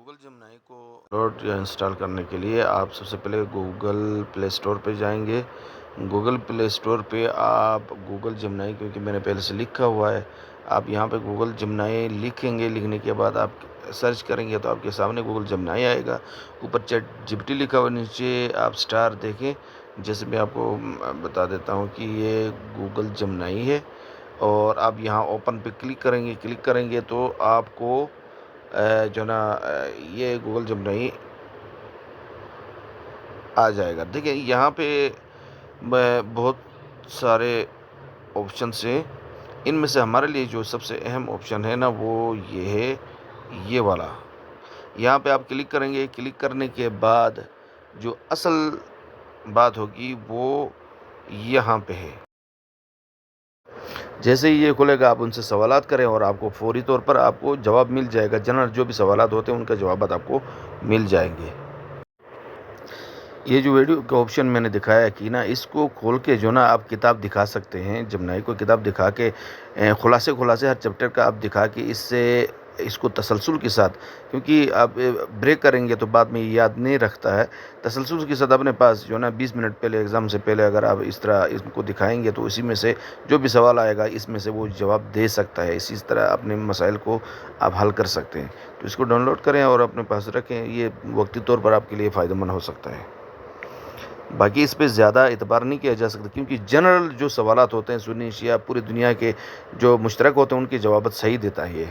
Google جمنائی کو down load یا install کرنے کے لیے آپ سب سے پہلے گوگل پلے اسٹور پہ جائیں گے۔ گوگل پلے اسٹور پہ آپ گوگل جمنائی، کیونکہ میں نے پہلے سے لکھا ہوا ہے، آپ یہاں پہ گوگل جمنائی لکھیں گے۔ لکھنے کے بعد آپ سرچ کریں گے تو آپ کے سامنے گوگل جمنائی آئے گا۔ اوپر چیٹ جی پی ٹی لکھا ہوا، نیچے آپ سٹار دیکھیں۔ جیسے میں آپ کو بتا دیتا ہوں کہ یہ گوگل جمنائی ہے، اور آپ یہاں اوپن پہ کلک کریں گے تو آپ کو جو نا یہ گوگل جمنائی آ جائے گا۔ دیکھیں یہاں پہ بہت سارے آپشنس ہیں، ان میں سے ہمارے لیے جو سب سے اہم آپشن ہے نا وہ یہ ہے، یہ والا۔ یہاں پہ آپ کلک کریں گے۔ کلک کرنے کے بعد جو اصل بات ہوگی وہ یہاں پہ ہے۔ جیسے ہی یہ کھلے گا آپ ان سے سوالات کریں اور آپ کو فوری طور پر آپ کو جواب مل جائے گا۔ جنرل جو بھی سوالات ہوتے ہیں ان کا جوابات آپ کو مل جائیں گے۔ یہ جو ویڈیو کا آپشن میں نے دکھایا کہ نا، اس کو کھول کے جو نا آپ کتاب دکھا سکتے ہیں۔ جمنائی کو کتاب دکھا کے خلاصے ہر چیپٹر کا آپ دکھا کے اس کو تسلسل کے ساتھ، کیونکہ آپ بریک کریں گے تو بعد میں یاد نہیں رکھتا ہے، تسلسل کے ساتھ اپنے پاس جو نا 20 منٹ پہلے ایگزام سے پہلے اگر آپ اس طرح اس کو دکھائیں گے تو اسی میں سے جو بھی سوال آئے گا اس میں سے وہ جواب دے سکتا ہے۔ اسی طرح اپنے مسائل کو آپ حل کر سکتے ہیں۔ تو اس کو ڈاؤن لوڈ کریں اور اپنے پاس رکھیں، یہ وقتی طور پر آپ کے لیے فائدہ مند ہو سکتا ہے۔ باقی اس پہ زیادہ اعتبار نہیں کیا جا سکتا، کیونکہ جنرل جو سوالات ہوتے ہیں سنی شیعہ پوری دنیا کے جو مشترک ہوتے ہیں ان کے جوابات صحیح دیتا ہے یہ۔